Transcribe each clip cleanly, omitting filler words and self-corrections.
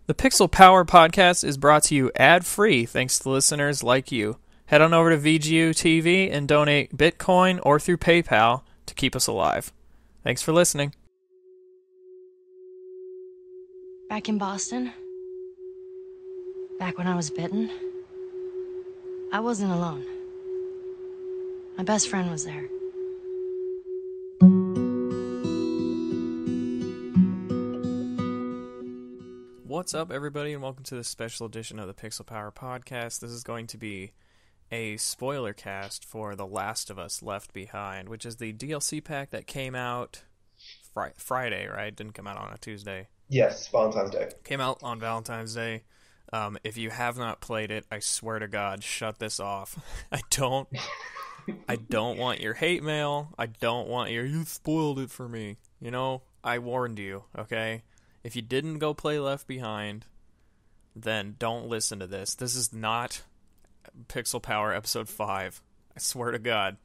The Pixel Power podcast is brought to you ad-free thanks to listeners like you. Head on over to VGU.TV and donate Bitcoin or through PayPal to keep us alive. Thanks for listening. Back in Boston, back when I was bitten, I wasn't alone. My best friend was there. What's up, everybody, and welcome to this special edition of the Pixel Power podcast. This is going to be a spoiler cast for The Last of Us Left Behind, which is the DLC pack that came out Friday, right? Didn't come out on a Tuesday. Yes, Valentine's Day. Came out on Valentine's Day. If you have not played it, I swear to God, shut this off. I don't want your hate mail. I don't want you spoiled it for me. You know, I warned you, okay? If you didn't go play Left Behind, then don't listen to this. This is not Pixel Power Episode 5. I swear to God.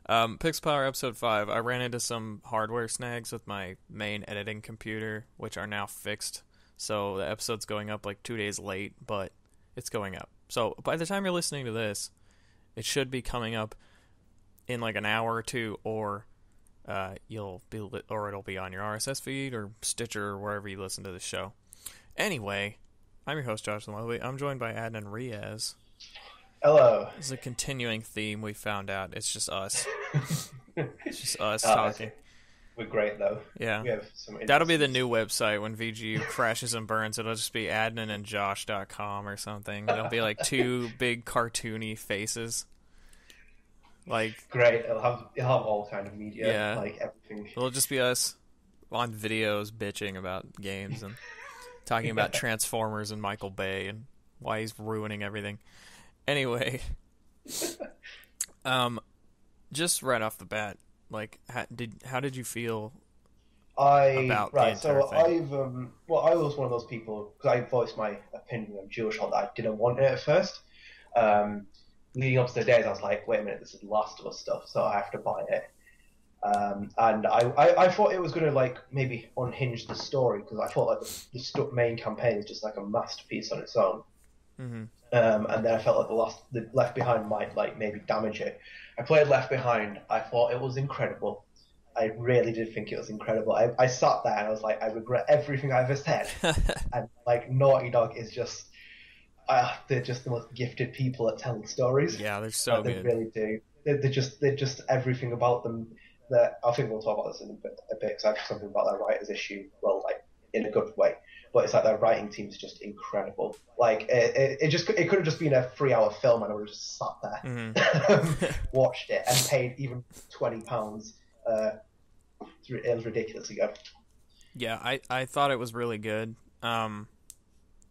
Pixel Power Episode 5, I ran into some hardware snags with my main editing computer, which are now fixed. So the episode's going up like 2 days late, but it's going up. So by the time you're listening to this, it should be coming up in like an hour or two, or it'll be on your RSS feed or Stitcher or wherever you listen to the show. Anyway, I'm your host, Josh Mobley. I'm joined by Adnan Riaz. Hello. It's a continuing theme we found out. It's just us. It's just us talking. We're great, though. Yeah. We have some That'll be the new website when VGU crashes and burns. It'll just be adnanandjosh.com or something. It'll be like two big cartoony faces. Like, great. It'll have all kind of media, yeah. Like everything. It'll just be us on videos bitching about games and talking about Transformers and Michael Bay and why he's ruining everything. Anyway, just right off the bat, like, how did you feel about the entire thing? I was one of those people, because I voiced my opinion on DualShock that I didn't want it at first. Leading up to the days, I was like, wait a minute, this is Last of Us stuff, so I have to buy it. And I thought it was going to, like, maybe unhinge the story, because I thought, like, the main campaign is just, like, a masterpiece on its own. Mm-hmm. And then I felt like the Left Behind might, like, maybe damage it. I played Left Behind. I thought it was incredible. I really did think it was incredible. I sat there and I was like, I regret everything I ever said. And, like, Naughty Dog is just... they're just the most gifted people at telling stories. Yeah, they're so good. They really do. They're just everything about them. That I think we'll talk about this in a bit, because I have something about their writers issue. Well, like, in a good way. But it's like their writing team is just incredible. Like, it could have just been a 3-hour film, and I would have just sat there, watched it, and paid even £20. It was ridiculous to go. Yeah, I thought it was really good.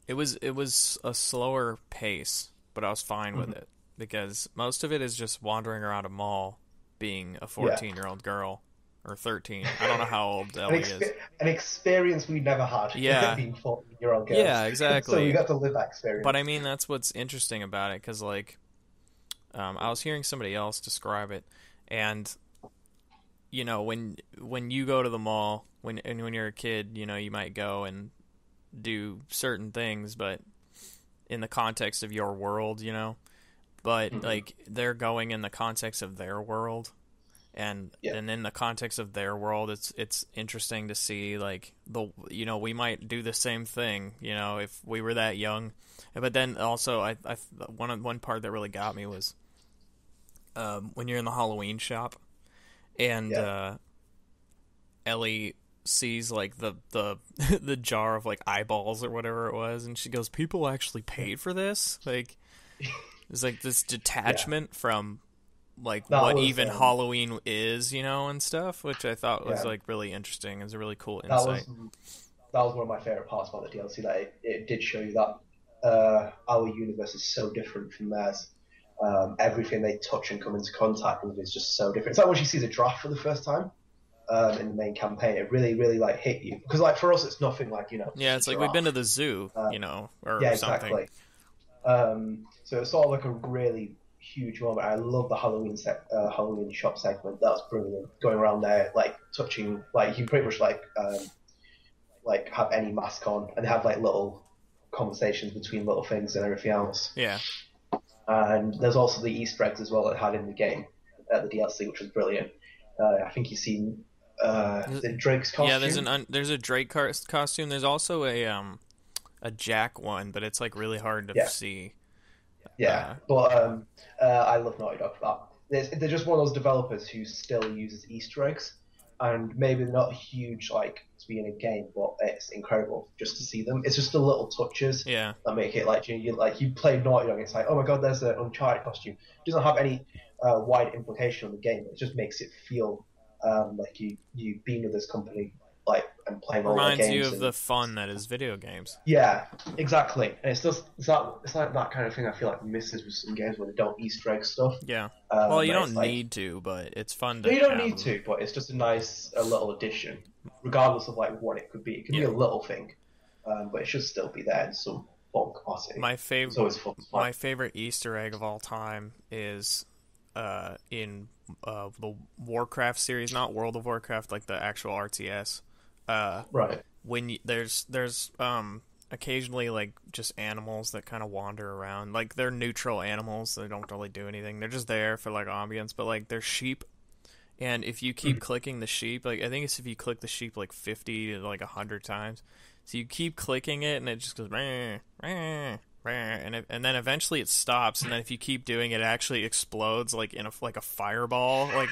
It was a slower pace, but I was fine with it, because most of it is just wandering around a mall, being a 14-year-old girl, or 13. I don't know how old Ellie is. An experience we never had. Yeah. Being 14-year-old girls. Yeah, exactly. So you got to live that experience. But I mean, that's what's interesting about it, because like, I was hearing somebody else describe it, and you know, when you go to the mall, when you're a kid, you know, you might go and do certain things, but in the context of your world, you know, but like, they're going in the context of their world, and in the context of their world, it's interesting to see, like, we might do the same thing, you know, if we were that young. But then also, I one part that really got me was when you're in the Halloween shop, and Ellie sees, like, the jar of, like, eyeballs or whatever it was, and she goes, people actually paid for this? Like, there's, like, this detachment from, like, what even Halloween is, you know, and stuff, which I thought was, like, really interesting. It was a really cool insight. That was one of my favourite parts about the DLC, that it did show you that our universe is so different from theirs. Everything they touch and come into contact with is just so different. It's like when she sees a draft for the first time, in the main campaign, it really, really, like, hit you, because, like, for us it's nothing like, you know, yeah, it's like we've been to the zoo, you know, or exactly. something. So it's sort of like a really huge moment. I love the Halloween shop segment. That was brilliant. Going around there, like, touching, like, you can pretty much like have any mask on, and they have, like, little conversations between little things and everything else. Yeah. And there's also the Easter eggs as well that it had in the game, the DLC, which was brilliant. I think you've seen the Drake's costume. Yeah, there's a Drake costume. There's also a Jack one, but it's like really hard to see. Yeah, but I love Naughty Dog for that. They're just one of those developers who still uses Easter eggs, and maybe they're not huge like to be in a game, but it's incredible just to see them. It's just the little touches that make it like you play Naughty Dog. It's like, oh my god, there's an Uncharted costume. It doesn't have any wide implication on the game. It just makes it feel like you been with this company like and playing all the games. Reminds you of the fun that is video games. Yeah, exactly. And it's like that kind of thing I feel like misses with some games where they don't Easter egg stuff. Yeah. Well, you don't need to, but it's fun to. No, you don't need to, but it's just a nice little addition, regardless of like what it could be. It can be a little thing, but it should still be there in some form capacity. My favorite Easter egg of all time is in the Warcraft series, not World of Warcraft, like the actual RTS. Right. When there's occasionally like just animals that kind of wander around, like they're neutral animals. They don't really do anything. They're just there for like ambience. But like they're sheep, and if you keep clicking the sheep, like I think it's if you click the sheep like 50 to like 100 times, so you keep clicking it, and it just goes meh, meh, meh, and then eventually it stops, and then if you keep doing it, it actually explodes like in a fireball, like.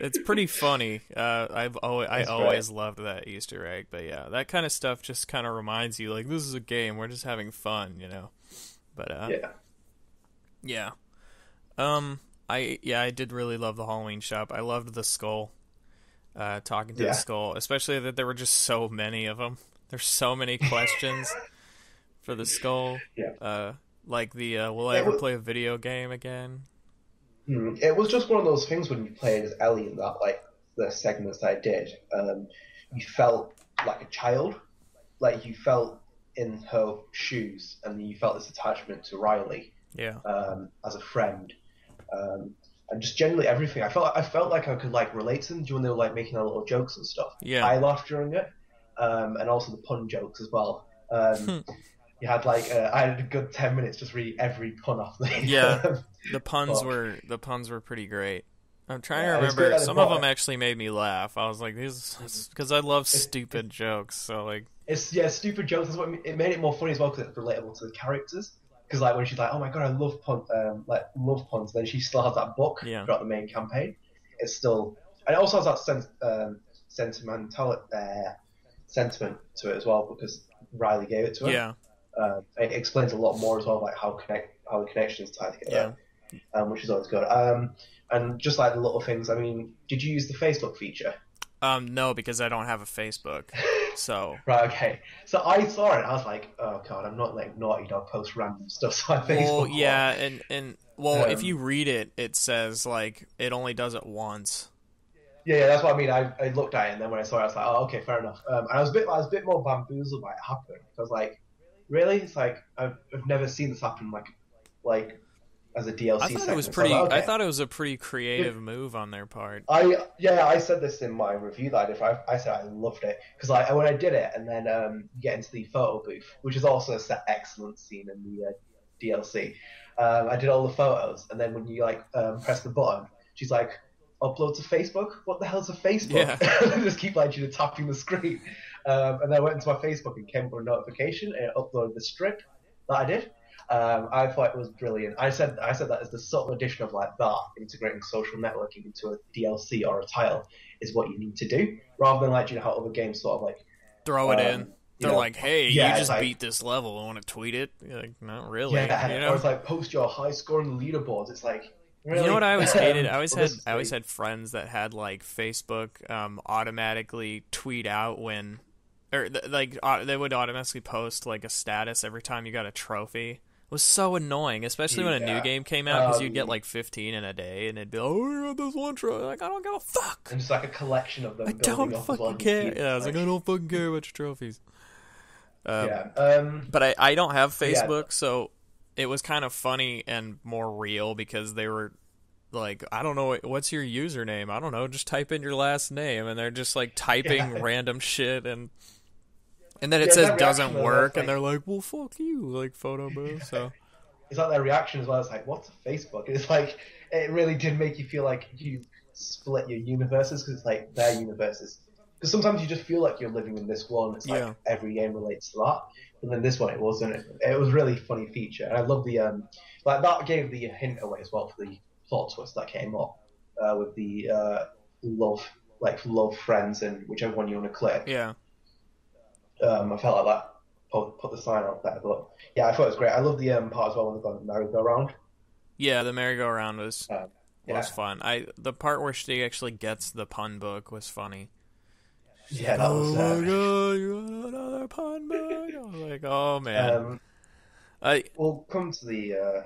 It's pretty funny. I always loved that Easter egg, but yeah, that kind of stuff just kind of reminds you, like, this is a game. We're just having fun, you know. But yeah. I did really love the Halloween shop. I loved the skull. Talking to the skull, especially that there were just so many of them. There's so many questions for the skull. Yeah. Like will I ever play a video game again? It was just one of those things when you played as Ellie in that, like, the segments that I did. You felt like a child. Like, you felt in her shoes, and you felt this attachment to Riley. Yeah. As a friend. And just generally everything. I felt like I could, like, relate to them when they were, like, making their little jokes and stuff. Yeah. I laughed during it. And also the pun jokes as well. You had like I had a good 10 minutes just reading every pun off the the puns were pretty great. I'm trying to remember. Some of them actually made me laugh. I was like, these because I love stupid jokes. So like, it's stupid jokes. That's what it made it more funny as well because it's relatable to the characters. Because like when she's like, oh my god, I love puns, love puns. Then she still has that book throughout the main campaign. It's still, and it also has that sentiment to it as well because Riley gave it to her. Yeah. It explains a lot more as well, like how the connection is tied together, which is always good. And just like the little things. I mean, did you use the Facebook feature? No, because I don't have a Facebook. So right, okay. So I saw it. I was like, oh god, I'm not like Naughty Dog post random stuff on Facebook. Well, yeah, and if you read it, it says like it only does it once. Yeah, that's what I mean. I looked at it, and then when I saw it, I was like, oh, okay, fair enough. And I was a bit more bamboozled by it happening. I was like, really? It's like I've never seen this happen like as a DLC. I thought it was pretty. I thought it was a pretty creative move on their part. I said this in my review that I said I loved it because when I did it, and then you get into the photo booth, which is also an excellent scene in the DLC. I did all the photos, and then when you press the button, she's like, upload to Facebook? What the hell's a Facebook? Yeah. I just keep tapping the screen. And then I went into my Facebook and came for a notification and uploaded the strip that I did. I thought it was brilliant. I said that as the subtle addition of that integrating social networking into a DLC or a title is what you need to do, rather than how other games sort of throw it in. They're like, hey, you just beat this level. I want to tweet it. You're like, not really. Yeah, or it's like post your high score on the leaderboards. It's like, really? You know what I always hated? I always had friends that had Facebook automatically tweet out when, or they would automatically post a status every time you got a trophy. It was so annoying, especially when a new game came out because you'd get 15 in a day, and it'd be oh, there's one trophy. I don't give a fuck. And just a collection of them. I don't fucking care. Yeah, I was like, I don't fucking care about your trophies. But I don't have Facebook, so it was kind of funny and more real because they were like, I don't know, what's your username? I don't know, just type in your last name, and they're just typing random shit, and And then it Yeah, says that doesn't reaction, work, like, and they're like, well, fuck you, like, photo booth, so... it's like their reaction as well. It's like, what's Facebook? It's like, it really did make you feel like you split your universes, because it's like their universes. Because sometimes you just feel like you're living in this one. It's like every game relates to that. But then this one, it wasn't. It was a really funny feature. And I love the, like, that gave the hint away as well for the plot twist that came up with the love friends and whichever one you want to click. Yeah. I felt like that put the sign out there. But yeah, I thought it was great. I love the part as well when they go on the merry-go-round. Yeah, the merry-go-round was fun. The part where she actually gets the pun book was funny. Yeah, that was. Oh my god, you got another pun book! I was like, oh man. We'll come to the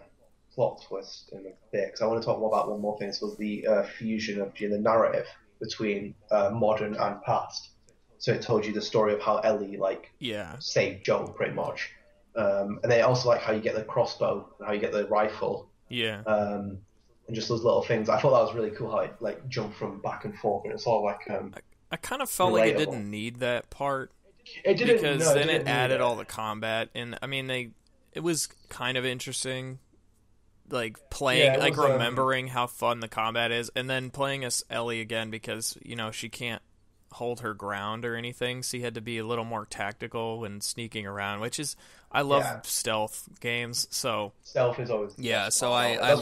plot twist in a bit, because I want to talk more about one more thing. This was the fusion of the narrative between modern and past. So it told you the story of how Ellie saved Joel pretty much, and then also like how you get the crossbow and how you get the rifle. Yeah. And just those little things. I thought that was really cool how it like jumped from back and forth, and it's all like. I kind of felt like it didn't need that part. It didn't, because no, then it added all the combat, and I mean it was kind of interesting, like playing, remembering how fun the combat is, and then playing as Ellie again because she can't hold her ground or anything, so you had to be a little more tactical when sneaking around, which is I love stealth games, so stealth is always so I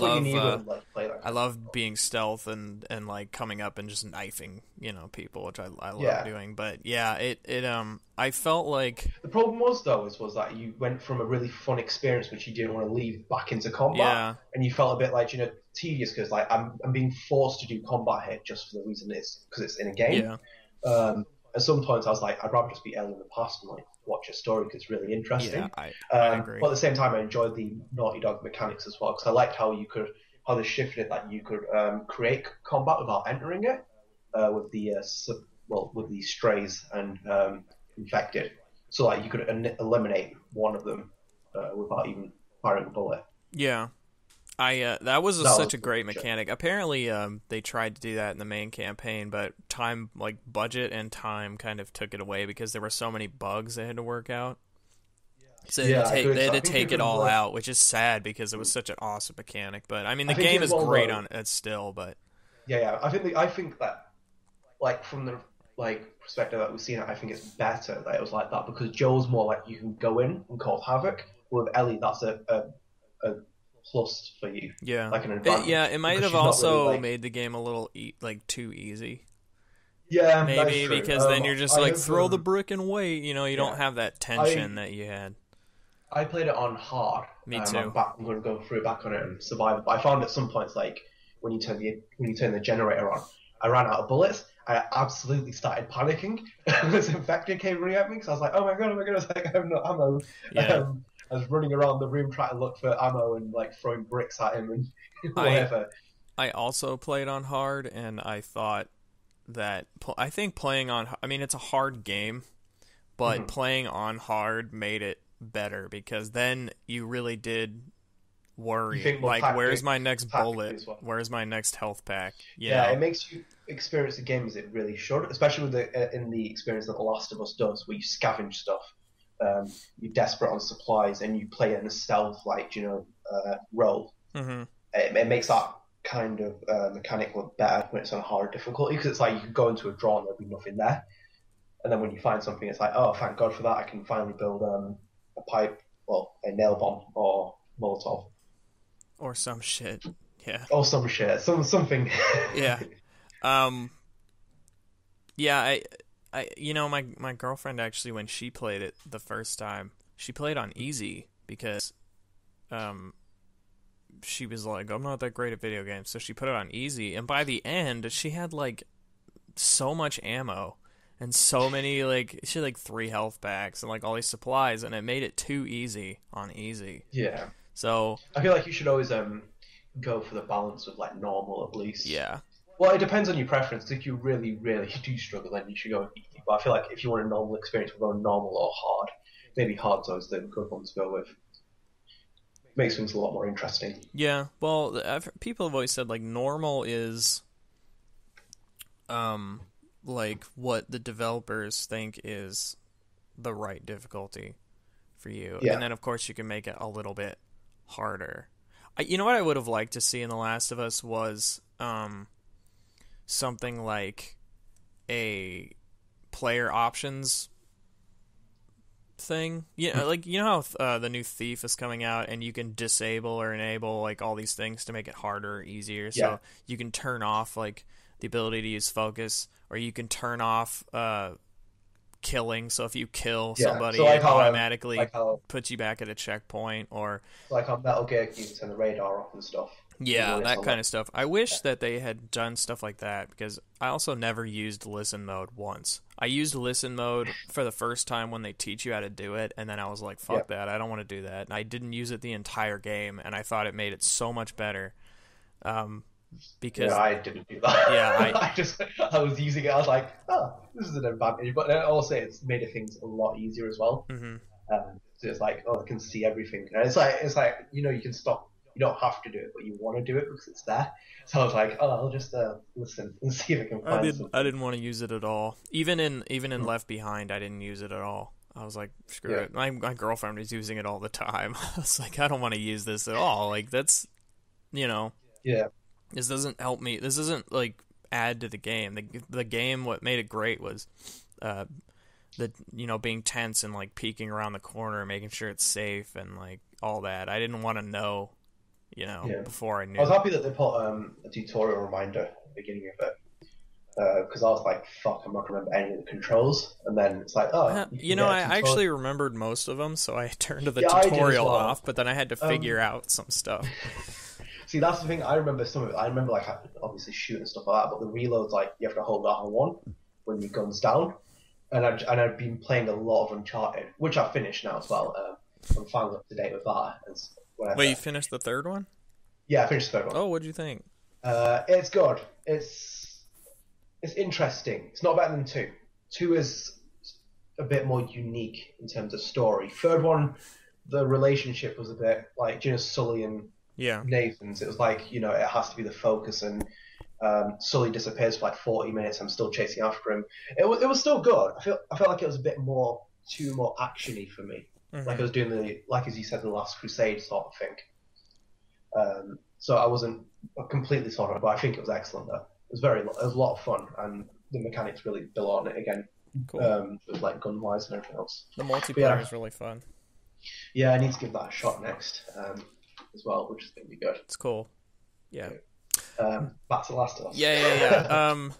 love being stealth and like coming up and just knifing people, which I love doing. But I felt like the problem was that you went from a really fun experience which you didn't want to leave back into combat, and you felt a bit like tedious because like I'm being forced to do combat here just for the reason because it's in a game. At some points I was like, I'd rather just be Ellie in the past and like watch a story because it's really interesting. I agree. But at the same time, I enjoyed the Naughty Dog mechanics as well, because I liked how they shifted that you could create combat without entering it with the strays and infected. So like you could eliminate one of them without even firing a bullet. Yeah. That was such a great mechanic. Apparently, they tried to do that in the main campaign, but budget and time kind of took it away because there were so many bugs they had to work out. So they had to take it all out, which is sad because it was such an awesome mechanic. But I mean, the game is great on it still. But I think that like from the perspective that we've seen it, I think it's better that it was like that because Joel's more like you can go in and cause havoc. With Ellie, that's a plus for you. Yeah. Like an advantage. It might have also really, made the game a little too easy. Yeah, maybe because then you're just throw the brick and wait. You don't have that tension that you had. I played it on hard. Me too. I'm going to go through back on it and survive. But I found at some points when you turn the generator on, I ran out of bullets. I absolutely started panicking. This infected came running at me because I was like, oh my god! I was like, I have no ammo. Yeah. I was running around the room trying to look for ammo and throwing bricks at him and whatever. I also played on hard, and I thought that I think playing on. I mean, it's a hard game, but playing on hard made it better because then you really did worry. Where's my next bullet? Well. Where's my next health pack? It makes you experience the game as it really should, especially with in the experience that The Last of Us does, where you scavenge stuff. You're desperate on supplies and you play in a stealth role. It makes that kind of mechanic look better when it's on hard difficulty because it's like you could go into a drawer and there'll be nothing there, and then when you find something it's like, oh thank god for that, I can finally build a pipe, a nail bomb or Molotov or some shit. Something. Yeah. My girlfriend actually, when she played it the first time, she played on easy because she was like, I'm not that great at video games, so she put it on easy, and by the end she had so much ammo and so many she had 3 health packs and all these supplies, and it made it too easy on easy. Yeah. So I feel like you should always go for the balance of normal at least. Yeah. Well, it depends on your preference. If you really, really do struggle, then you should go easy. But I feel like if you want a normal experience, we'll go normal or hard. Maybe hard's always the good one to go with. Makes things a lot more interesting. Yeah, well, people have always said normal is what the developers think is the right difficulty for you. Yeah. And then, of course, you can make it a little bit harder. You know what I would have liked to see in The Last of Us was something like a player options thing. Like, you know how the new Thief is coming out and you can disable or enable like all these things to make it harder or easier. So you can turn off like the ability to use focus, or you can turn off killing. So if you kill somebody, so it automatically puts you back at a checkpoint, or like on Metal Gear, you can turn the radar off and stuff. Yeah, that kind of stuff. I wish that they had done stuff like that, because I also never used listen mode once. I used listen mode for the first time when they teach you how to do it, and then I was like, fuck that, I don't want to do that. And I didn't use it the entire game, and I thought it made it so much better. Because I didn't do that. Yeah, I was using it, I was like, oh, this is an advantage. But then also it's made things a lot easier as well. Mm-hmm. So it's like, I can see everything. And it's like, you can stop. You don't have to do it, but you want to do it because it's there. So I was like, I'll just listen and see if I can find something. I didn't want to use it at all. Even in Left Behind, I didn't use it at all. I was like, screw it. My girlfriend was using it all the time. I was like, I don't want to use this at all. Like, that's, Yeah. This doesn't help me. This doesn't, like, add to the game. The game, what made it great was being tense and, like, peeking around the corner, making sure it's safe and, like, all that. I didn't want to know, before I knew. I was happy that they put a tutorial reminder at the beginning of it. Because I was like, fuck, I'm not going to remember any of the controls. And then it's like, I actually remembered most of them, so I turned the tutorial off, but then I had to figure out some stuff. See, that's the thing. I remember some of it. I remember, like, obviously shooting and stuff like that, but the reloads, like, you have to hold R1 when your gun's down. And I've been playing a lot of Uncharted, which I've finished now as well. I'm finally up to date with that. Wait, you finished the third one? Yeah, I finished the third one. Oh, what'd you think? It's good. It's interesting. It's not better than 2. 2 is a bit more unique in terms of story. Third one, the relationship was a bit like, Sully and Nathan's. It was like, it has to be the focus, and Sully disappears for like 40 minutes. I'm still chasing after him. It was still good. I felt like it was a bit more actiony for me. Mm-hmm. Like I was doing as you said, the Last Crusade sort of thing. So I wasn't completely sold on it, but I think it was excellent though. It was a lot of fun, and the mechanics really built on it again. Cool. With like gun wise and everything else. The multiplayer is really fun. Yeah, I need to give that a shot next as well, which is going to be good. It's cool. Yeah. Back to The Last of Us. Yeah.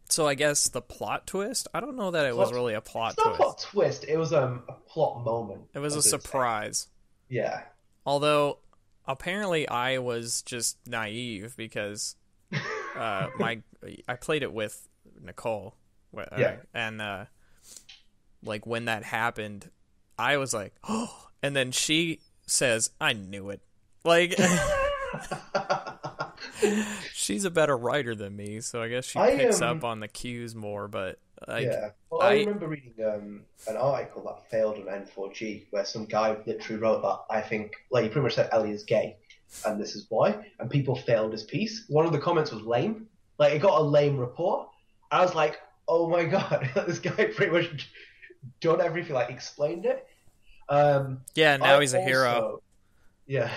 So I guess the plot twist, I don't know that it was really a plot twist. It's not a plot twist, it was a plot moment. It was a surprise. Yeah. Although, apparently I was just naive because I played it with Nicole. And like when that happened, I was like, oh, and then she says, I knew it. Like, she's a better writer than me, so I guess she picks up on the cues more, but like, I remember reading an article that failed on N4G where some guy literally wrote that, I think, like, he pretty much said Ellie is gay, and this is why, and people failed his piece. One of the comments was lame. Like, it got a lame report. I was like, oh my god, this guy pretty much done everything, like, explained it. Now he's a hero. Yeah.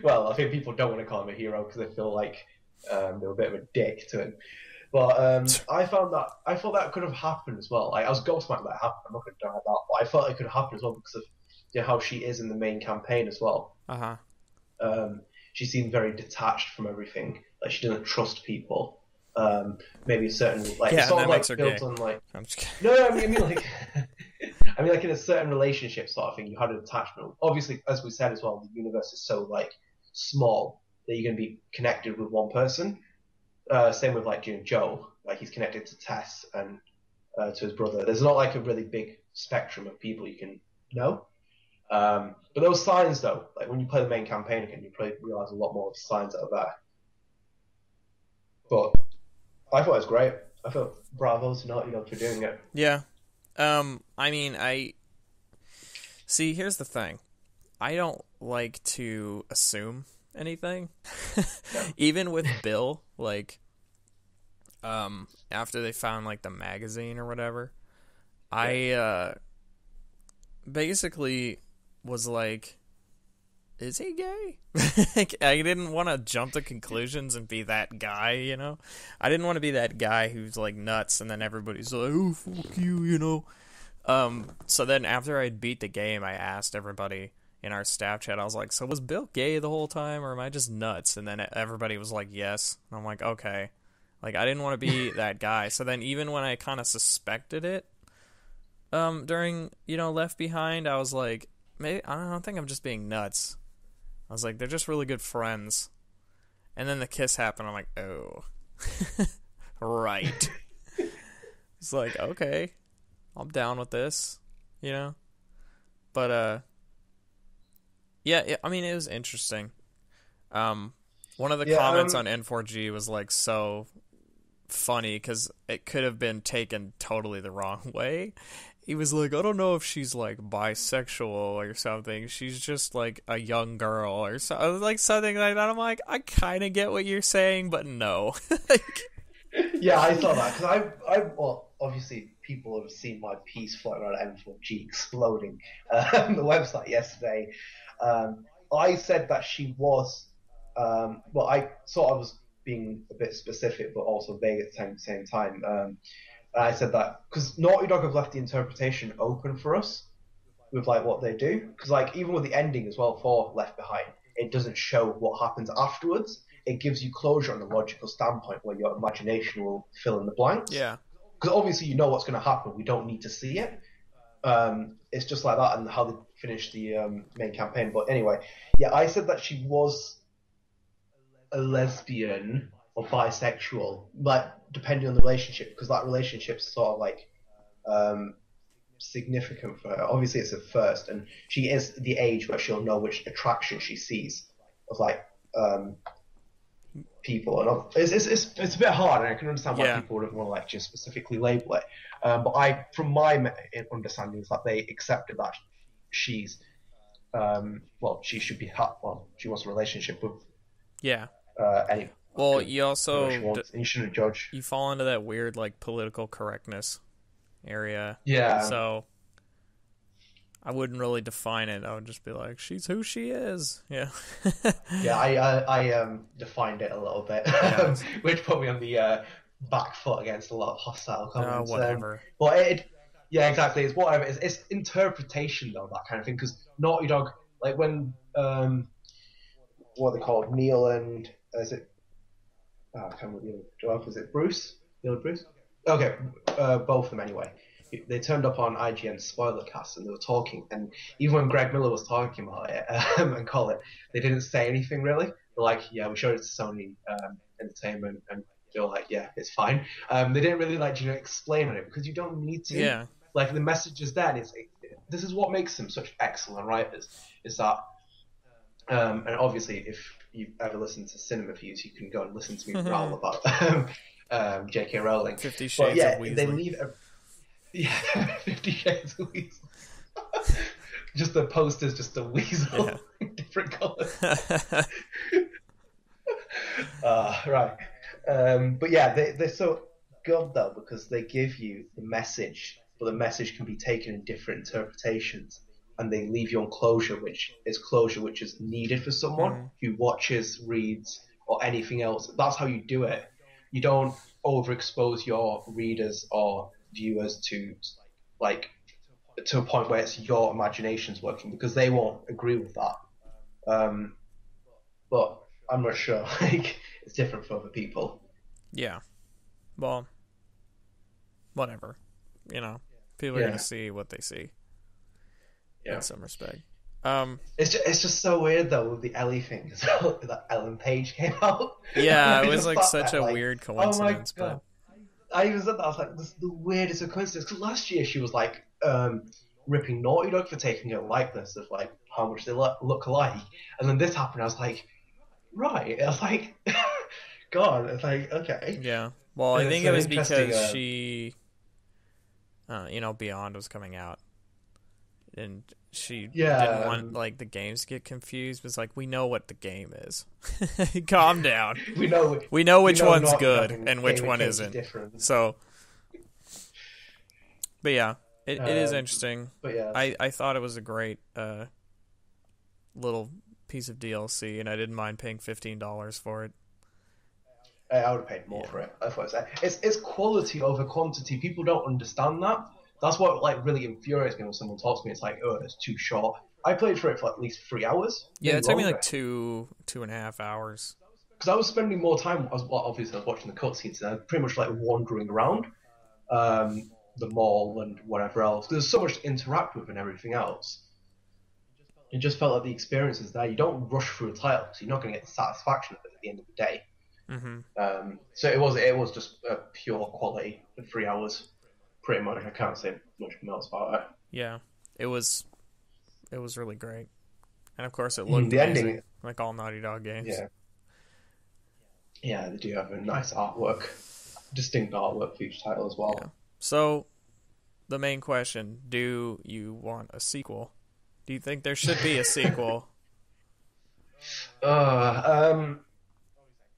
Well, I think people don't want to call him a hero because they feel like they were a bit of a dick to him. But I thought that could have happened as well. Like, I was gobsmacked that happened. I'm not going to deny that, but I felt it could have happened as well because of how she is in the main campaign as well. She seemed very detached from everything. Like, she doesn't trust people. Maybe a certain it's sort of like built on like. I'm just kidding. No, I mean like. I mean, like in a certain relationship sort of thing, you had an attachment. Obviously, as we said as well, the universe is so like small that you're going to be connected with one person. Same with like Joe, like he's connected to Tess and to his brother. There's not like a really big spectrum of people you can know. But those signs though, like when you play the main campaign again, you probably realize a lot more of the signs that are there. But I thought it was great. I thought bravo to Naughty Dog for doing it. Yeah. I mean, see, here's the thing. I don't like to assume anything. Even with Bill, like, after they found, like, the magazine or whatever, I basically was like, is he gay? Like, I didn't want to jump to conclusions and be that guy, you know? I didn't want to be that guy who's, like, nuts, and then everybody's like, oh, fuck you, you know? So then after I'd beat the game, I asked everybody in our staff chat, I was like, so was Bill gay the whole time, or am I just nuts? And then everybody was like, yes. And I'm like, okay. Like, I didn't want to be that guy. So then even when I kind of suspected it, during, Left Behind, I was like, maybe, I don't think I'm just being nuts. I was like, they're just really good friends. And then the kiss happened, I'm like, oh. Right. It's like, okay, I'm down with this, But, yeah, I mean, it was interesting. One of the comments on N4G was, like, so funny, because it could have been taken totally the wrong way. He was like, I don't know if she's, like, bisexual or something. She's just, like, a young girl or like something like that. I'm like, I kind of get what you're saying, but no. Yeah, I saw that. Because well, obviously, people have seen my piece floating around N4G exploding on the website yesterday. I said that she was, well, I thought I was being a bit specific, but also vague at the same time. I said that because Naughty Dog have left the interpretation open for us with like what they do. Because like even with the ending as well for Left Behind, it doesn't show what happens afterwards. It gives you closure on a logical standpoint where your imagination will fill in the blanks. Yeah. Because obviously you know what's going to happen. We don't need to see it. It's just like that and how they finish the main campaign. But anyway, yeah, I said that she was a lesbian or bisexual, like depending on the relationship, because that relationship's sort of like significant for her. Obviously, it's at first, and she is the age where she'll know which attraction she sees of like people, and it's a bit hard, and I can understand why people wouldn't want to like just specifically label it. But from my understanding, is that they accepted that she's she should be she wants a relationship with any. Well, you also you shouldn't judge. You fall into that weird like political correctness area. Yeah. So I wouldn't really define it. I would just be like, she's who she is. Yeah. Yeah, I defined it a little bit, which put me on the back foot against a lot of hostile comments. Whatever. But yeah, exactly. It's whatever. It's interpretation though, that kind of thing. Because Naughty Dog, like when what are they called? Neil and is it? I can't remember the other. Was it Bruce? Neil and Bruce? Okay, both of them anyway. They turned up on IGN's Spoilercast and they were talking, and even when Greg Miller was talking about it and Colin, they didn't say anything really. They're like, yeah, we showed it to Sony Entertainment, and they were like, yeah, it's fine. They didn't really explain on it because you don't need to. Yeah. Like the message is there. And this is what makes them such excellent writers. Is that, and obviously if you've ever listened to Cinema Views, you can go and listen to me growl about J.K. Rowling. 50 Shades of Weasley. They leave. 50 Shades of Weasley. Just the poster's just a weasel in different colours. Right. But yeah, they're so good though because they give you the message, but the message can be taken in different interpretations, and they leave you on closure, which is needed for someone who watches, reads, or anything else. That's how you do it. You don't overexpose your readers or viewers to a point where it's your imagination's working, because they won't agree with that. But I'm not sure. It's different for other people. Yeah. Well, whatever. People are going to see what they see. Yeah. In some respect. It's just so weird though with the Ellie thing as well, that Ellen Page came out. Yeah, it was such a weird coincidence. Oh my God. I even said that, I was like, this is the weirdest of coincidence. Because last year she was ripping Naughty Dog for taking her likeness of how much they look alike, and then this happened. I was like, right. I was like, God. It's like, okay. Yeah. Well, I think it was because she, Beyond was coming out, and she didn't want the games to get confused. It was like, we know what the game is. Calm down. We know which one's good and which one isn't. So, but yeah, It is interesting. But yeah, I thought it was a great little piece of DLC, and I didn't mind paying $15 for it. I would have paid more for it. That's what I say. It's quality over quantity. People don't understand that. That's what like really infuriates me when someone talks to me. It's like, oh, it's too short. I played for it for at least 3 hours. Yeah, it took me like 2.5 hours. Because I was spending more time. Obviously, I was watching the cutscenes, and I was pretty much like wandering around the mall and whatever else. There's so much to interact with and everything else. It just felt like the experience is there. You don't rush through a title, so you're not going to get the satisfaction of it at the end of the day. Mm-hmm. So it was just a pure quality for 3 hours, pretty much. I can't say much else about it. Yeah, it was really great, and of course it looked the amazing, ending, like all Naughty Dog games. Yeah, they do have a nice artwork, distinct artwork for each title as well. Yeah. So, the main question: do you want a sequel? Do you think there should be a sequel?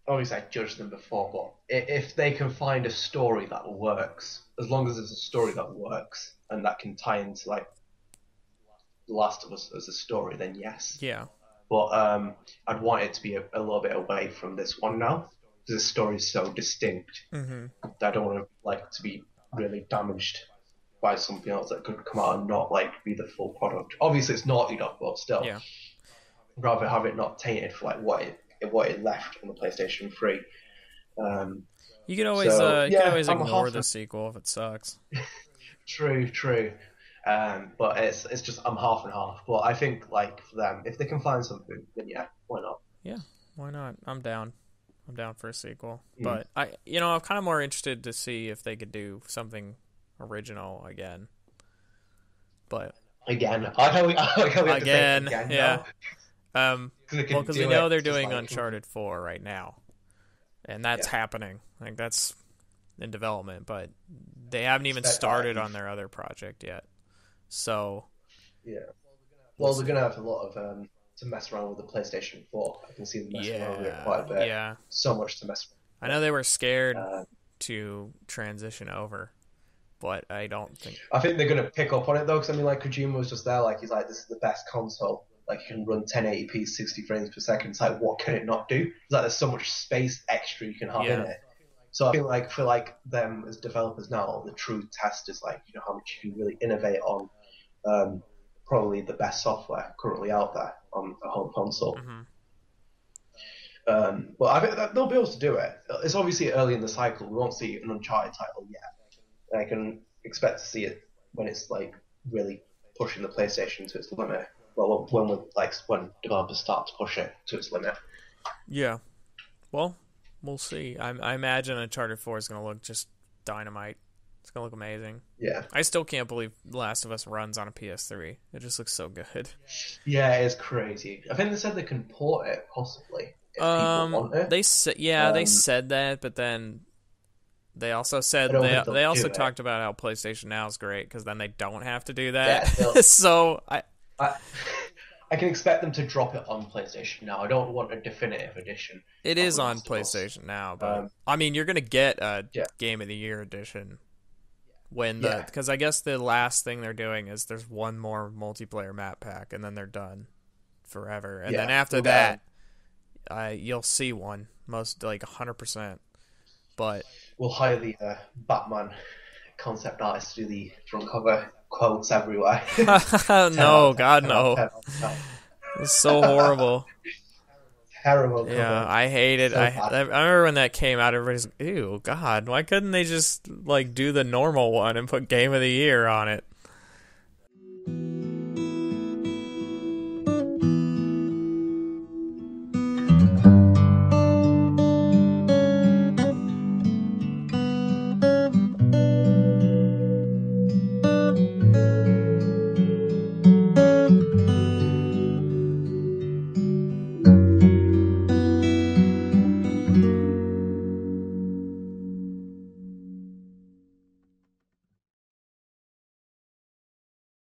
Obviously, I judged them before, but if they can find a story that works, as long as it's a story that works and that can tie into like The Last of Us as a story, then yes. Yeah. But I'd want it to be a little bit away from this one now, because the story is so distinct that I don't want to be really damaged by something else that could come out and not be the full product. Obviously, it's Naughty Dog, but still, yeah. Rather have it not tainted for what it left on the PlayStation 3. You can always ignore the sequel if it sucks. True. But it's just I'm half and half. But I think for them, if they can find something, then yeah, why not? Yeah, why not? I'm down. I'm down for a sequel. But I'm kind of more interested to see if they could do something original again. But again, again, yeah. Because we know they're doing like, Uncharted 4 right now, and that's happening. Like that's in development, but they haven't even started on their other project yet. So yeah, well, they're gonna have a lot of to mess around with the PlayStation 4. I can see them messing around with it quite a bit. Yeah, so much to mess with. I know they were scared to transition over, but I think they're gonna pick up on it though, because Kojima was just there, he's like, this is the best console. You can run 1080p, 60 frames per second. It's what can it not do? It's there's so much space extra you can have in it. So I feel for them as developers now, the true test is how much you can really innovate on probably the best software currently out there on a home console. But I think that they'll be able to do it. It's obviously early in the cycle. We won't see an Uncharted title yet. I can expect to see it when it's really pushing the PlayStation to its limit. Well, when developers start to push it to its limit. Yeah. Well, we'll see. I imagine Uncharted 4 is going to look just dynamite. It's going to look amazing. Yeah. I still can't believe The Last of Us runs on a PS3. It just looks so good. Yeah, it's crazy. I think they said they can port it, possibly, if people want it. They said that, but then they also said they also talked about how PlayStation Now is great, because then they don't have to do that. Yeah, so I can expect them to drop it on PlayStation Now. I don't want a definitive edition. It is on PlayStation Now, but you're gonna get a Game of the Year edition because I guess the last thing they're doing is there's one more multiplayer map pack, and then they're done forever. And then after that, you'll see one 100%. But we'll hire the Batman concept artist to do the front cover quotes everywhere. No, God, no. It's so horrible. Terrible cover. Yeah, I hate it. I remember when that came out, everybody's like, ew, God, why couldn't they just do the normal one and put Game of the Year on it?